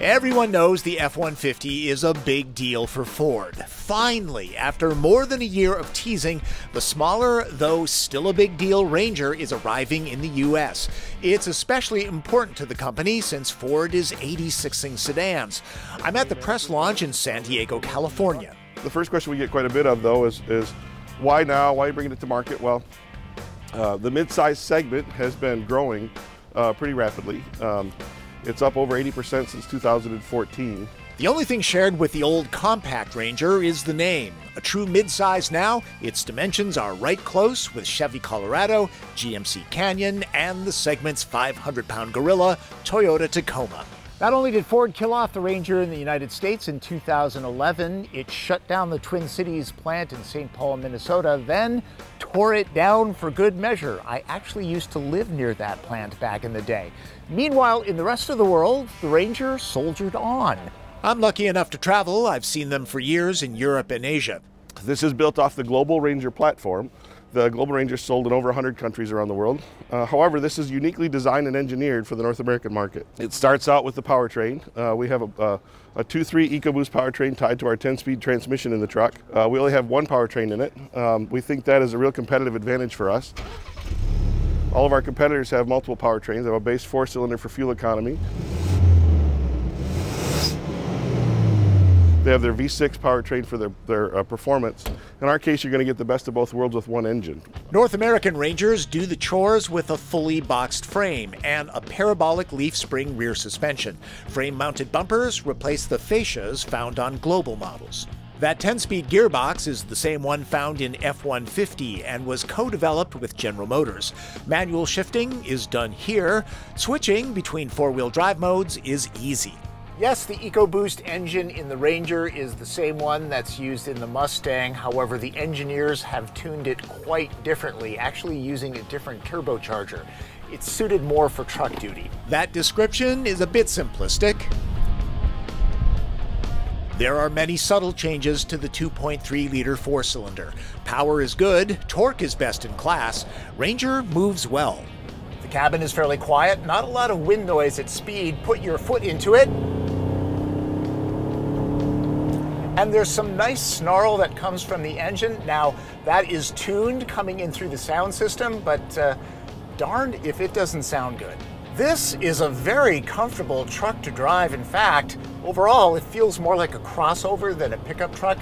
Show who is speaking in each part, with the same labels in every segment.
Speaker 1: Everyone knows the F-150 is a big deal for Ford. Finally, after more than a year of teasing, the smaller, though still a big deal, Ranger is arriving in the U.S. It's especially important to the company since Ford is 86ing sedans. I'm at the press launch in San Diego, California.
Speaker 2: The first question we get quite a bit of, though, is why now? Why are you bringing it to market? Well, the mid-size segment has been growing pretty rapidly. It's up over 80% since 2014.
Speaker 1: The only thing shared with the old compact Ranger is the name. A true midsize now, its dimensions are right close with Chevy Colorado, GMC Canyon, and the segment's 500-pound gorilla, Toyota Tacoma. Not only did Ford kill off the Ranger in the United States in 2011, it shut down the Twin Cities plant in St. Paul, Minnesota, then tore it down for good measure. I actually used to live near that plant back in the day. Meanwhile, in the rest of the world, the Ranger soldiered on. I'm lucky enough to travel. I've seen them for years in Europe and Asia.
Speaker 2: This is built off the Global Ranger platform. The Global Ranger is sold in over 100 countries around the world. However, this is uniquely designed and engineered for the North American market. It starts out with the powertrain. We have a 2.3 EcoBoost powertrain tied to our 10-speed transmission in the truck. We only have one powertrain in it. We think that is a real competitive advantage for us. All of our competitors have multiple powertrains. They have a base 4-cylinder for fuel economy. They have their V6 powertrain for their performance. In our case, you're going to get the best of both worlds with one engine.
Speaker 1: North American Rangers do the chores with a fully boxed frame and a parabolic leaf spring rear suspension. Frame-mounted bumpers replace the fascias found on global models. That 10-speed gearbox is the same one found in F-150 and was co-developed with General Motors. Manual shifting is done here. Switching between four-wheel drive modes is easy. Yes, the EcoBoost engine in the Ranger is the same one that's used in the Mustang. However, the engineers have tuned it quite differently, actually using a different turbocharger. It's suited more for truck duty. That description is a bit simplistic. There are many subtle changes to the 2.3-liter four-cylinder. Power is good, torque is best in class, Ranger moves well. The cabin is fairly quiet, not a lot of wind noise at speed. Put your foot into it. And there's some nice snarl that comes from the engine. Now, that is tuned coming in through the sound system, but darned if it doesn't sound good. This is a very comfortable truck to drive. In fact, overall, it feels more like a crossover than a pickup truck.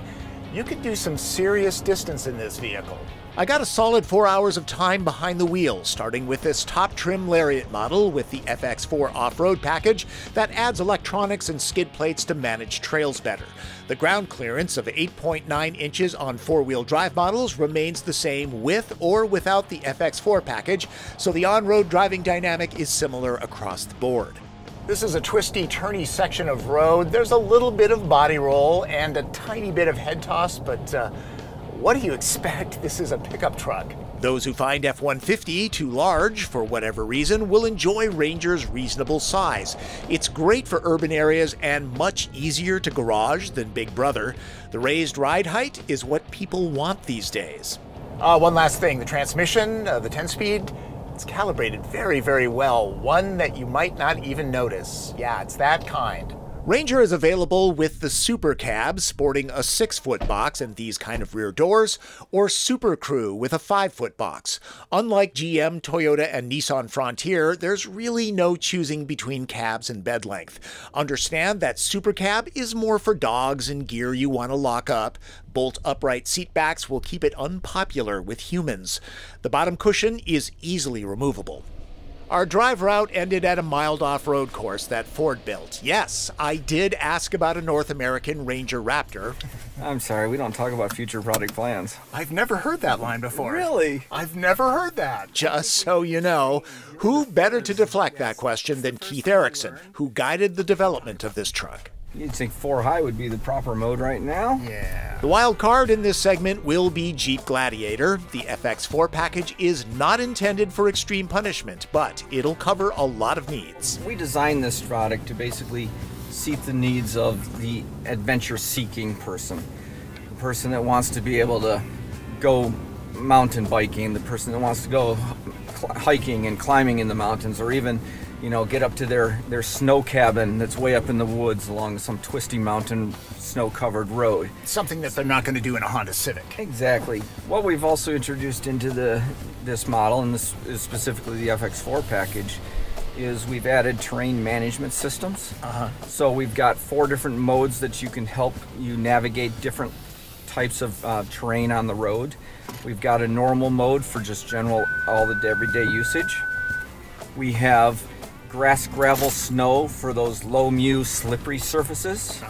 Speaker 1: You could do some serious distance in this vehicle. I got a solid 4 hours of time behind the wheel, starting with this top trim Lariat model with the FX4 off-road package that adds electronics and skid plates to manage trails better. The ground clearance of 8.9 inches on four-wheel drive models remains the same with or without the FX4 package, so the on-road driving dynamic is similar across the board. This is a twisty, turny section of road. There's a little bit of body roll and a tiny bit of head toss, but what do you expect? This is a pickup truck. Those who find F-150 too large for whatever reason will enjoy Ranger's reasonable size. It's great for urban areas and much easier to garage than Big Brother. The raised ride height is what people want these days. One last thing, the transmission, the 10-speed, it's calibrated very, very well. One that you might not even notice. Yeah, it's that kind. Ranger is available with the SuperCab sporting a 6-foot box and these kind of rear doors, or SuperCrew with a 5-foot box. Unlike GM, Toyota, and Nissan Frontier, there's really no choosing between cabs and bed length. Understand that SuperCab is more for dogs and gear you want to lock up. Bolt upright seat backs will keep it unpopular with humans. The bottom cushion is easily removable. Our drive route ended at a mild off-road course that Ford built. Yes, I did ask about a North American Ranger Raptor.
Speaker 3: I'm sorry, we don't talk about future product plans.
Speaker 1: I've never heard that line before.
Speaker 3: Really?
Speaker 1: I've never heard that. Just so you know, who better to deflect that question than Keith Erickson, who guided the development of this truck?
Speaker 3: You'd think 4-high would be the proper mode right now.
Speaker 1: Yeah. The wild card in this segment will be Jeep Gladiator. The FX4 package is not intended for extreme punishment, but it'll cover a lot of needs.
Speaker 3: We designed this product to basically suit the needs of the adventure-seeking person. The person that wants to be able to go mountain biking, the person that wants to go hiking and climbing in the mountains, or even get up to their snow cabin that's way up in the woods along some twisty mountain snow-covered road.
Speaker 1: Something that they're not going to do in a Honda Civic.
Speaker 3: Exactly. What we've also introduced into this model, and this is specifically the FX4 package, is we've added terrain management systems. So we've got 4 different modes that you can help you navigate different types of terrain on the road. We've got a normal mode for just general all the everyday usage. We have grass, gravel, snow for those low mu slippery surfaces.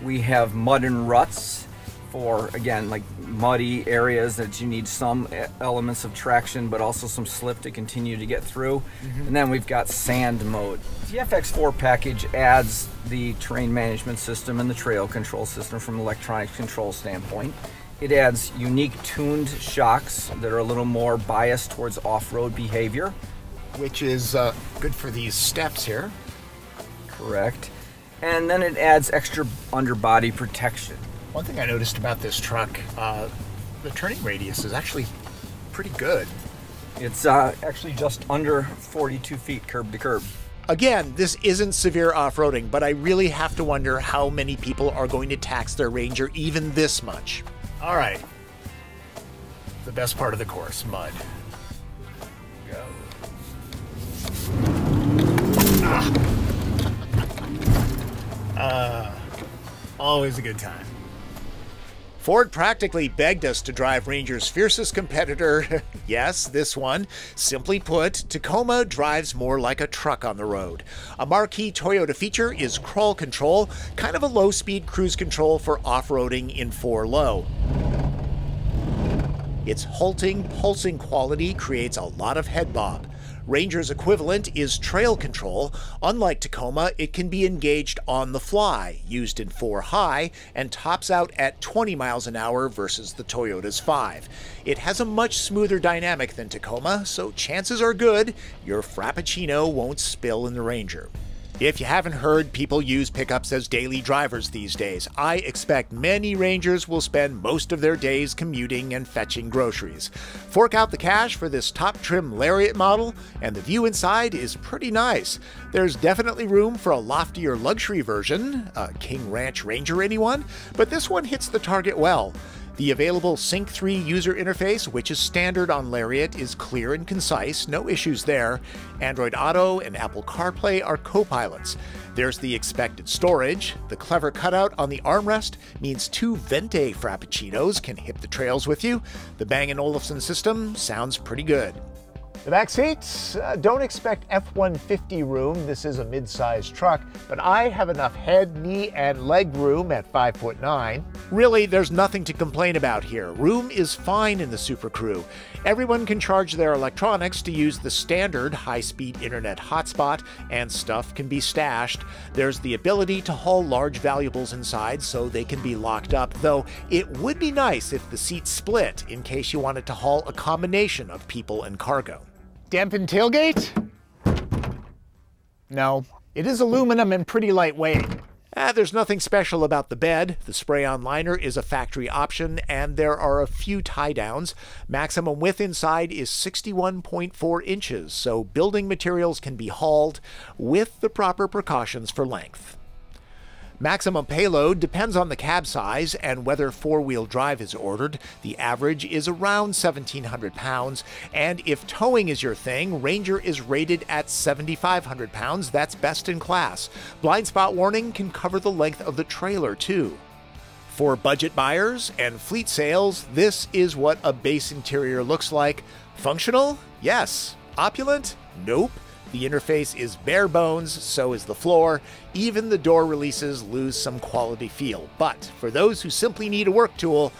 Speaker 3: We have mud and ruts for, again, like muddy areas that you need some elements of traction but also some slip to continue to get through. And then we've got sand mode. The FX4 package adds the terrain management system and the trail control system from an electronic control standpoint. It adds unique tuned shocks that are a little more biased towards off-road behavior.
Speaker 1: Which is good for these steps here.
Speaker 3: Correct. And then it adds extra underbody protection.
Speaker 1: One thing I noticed about this truck, the turning radius is actually pretty good.
Speaker 3: It's actually just under 42 feet curb to curb.
Speaker 1: Again, this isn't severe off-roading, but I really have to wonder how many people are going to tax their Ranger even this much. All right. The best part of the course, mud. Go. Always a good time. Ford practically begged us to drive Ranger's fiercest competitor. Yes, this one. Simply put, Tacoma drives more like a truck on the road. A marquee Toyota feature is crawl control, kind of a low-speed cruise control for off-roading in 4 low. Its halting, pulsing quality creates a lot of head bob. Ranger's equivalent is trail control. Unlike Tacoma, it can be engaged on the fly, used in 4 high, and tops out at 20 miles an hour versus the Toyota's 5. It has a much smoother dynamic than Tacoma, so chances are good your Frappuccino won't spill in the Ranger. If you haven't heard, people use pickups as daily drivers these days. I expect many Rangers will spend most of their days commuting and fetching groceries. Fork out the cash for this top trim Lariat model, and the view inside is pretty nice. There's definitely room for a loftier luxury version, a King Ranch Ranger anyone, but this one hits the target well. The available Sync 3 user interface, which is standard on Lariat, is clear and concise, no issues there. Android Auto and Apple CarPlay are co-pilots. There's the expected storage. The clever cutout on the armrest means 2 Vente Frappuccinos can hit the trails with you. The Bang & Olufsen system sounds pretty good. The back seats, don't expect F-150 room. This is a mid-sized truck, but I have enough head, knee, and leg room at 5'9". Really, there's nothing to complain about here. Room is fine in the SuperCrew. Everyone can charge their electronics to use the standard high-speed internet hotspot, and stuff can be stashed. There's the ability to haul large valuables inside so they can be locked up, though it would be nice if the seats split in case you wanted to haul a combination of people and cargo. Dampened tailgate? No. It is aluminum and pretty lightweight. There's nothing special about the bed. The spray-on liner is a factory option, and there are a few tie-downs. Maximum width inside is 61.4 inches, so building materials can be hauled with the proper precautions for length. Maximum payload depends on the cab size and whether 4-wheel drive is ordered. The average is around 1,700 pounds, and if towing is your thing, Ranger is rated at 7,500 pounds. That's best in class. Blind spot warning can cover the length of the trailer too. For budget buyers and fleet sales, this is what a base interior looks like. Functional? Yes. Opulent? Nope. The interface is bare bones, so is the floor. Even the door releases lose some quality feel. But for those who simply need a work tool,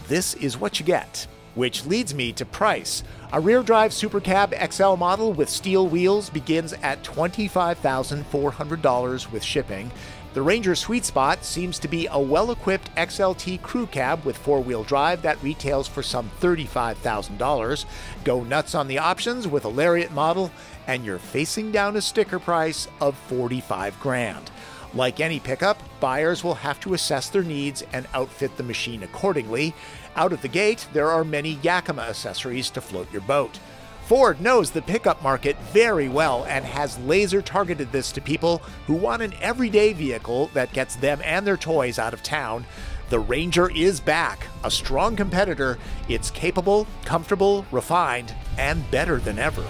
Speaker 1: this is what you get. Which leads me to price. A rear-drive SuperCab XL model with steel wheels begins at $25,400 with shipping. The Ranger sweet spot seems to be a well-equipped XLT crew cab with 4-wheel drive that retails for some $35,000. Go nuts on the options with a Lariat model, and you're facing down a sticker price of $45 grand. Like any pickup, buyers will have to assess their needs and outfit the machine accordingly. Out of the gate, there are many Yakima accessories to float your boat. Ford knows the pickup market very well and has laser targeted this to people who want an everyday vehicle that gets them and their toys out of town. The Ranger is back, a strong competitor. It's capable, comfortable, refined, and better than ever.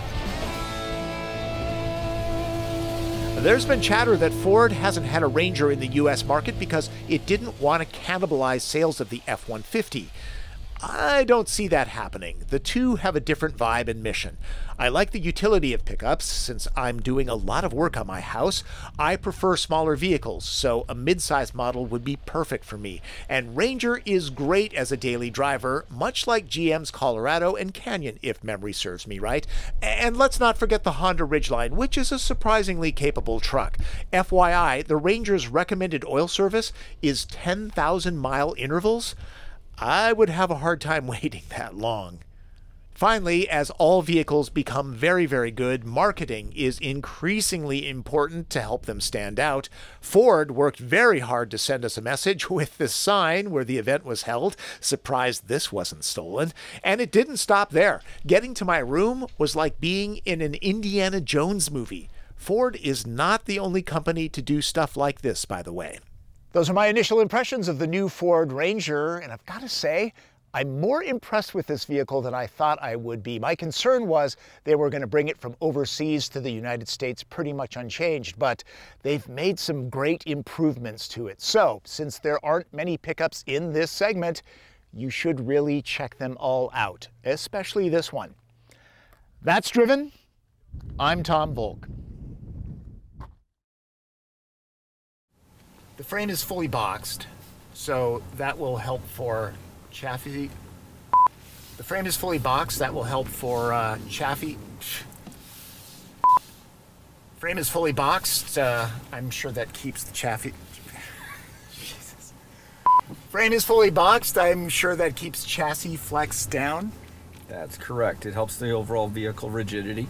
Speaker 1: There's been chatter that Ford hasn't had a Ranger in the US market because it didn't want to cannibalize sales of the F-150. I don't see that happening. The two have a different vibe and mission. I like the utility of pickups. Since I'm doing a lot of work on my house, I prefer smaller vehicles, so a mid-size model would be perfect for me. And Ranger is great as a daily driver, much like GM's Colorado and Canyon, if memory serves me right. And let's not forget the Honda Ridgeline, which is a surprisingly capable truck. FYI, the Ranger's recommended oil service is 10,000-mile intervals. I would have a hard time waiting that long. Finally, as all vehicles become very, very good, marketing is increasingly important to help them stand out. Ford worked very hard to send us a message with this sign where the event was held, surprised this wasn't stolen. And it didn't stop there. Getting to my room was like being in an Indiana Jones movie. Ford is not the only company to do stuff like this, by the way. Those are my initial impressions of the new Ford Ranger, and I've got to say, I'm more impressed with this vehicle than I thought I would be. My concern was they were going to bring it from overseas to the United States pretty much unchanged, but they've made some great improvements to it. So, since there aren't many pickups in this segment, you should really check them all out, especially this one. That's Driven. I'm Tom Voelk. The frame is fully boxed, so that will help for chassis. The frame is fully boxed, that will help for chassis. Frame is fully boxed, I'm sure that keeps the chassis. Jesus. Frame is fully boxed, I'm sure that keeps chassis flex down.
Speaker 3: That's correct. It helps the overall vehicle rigidity.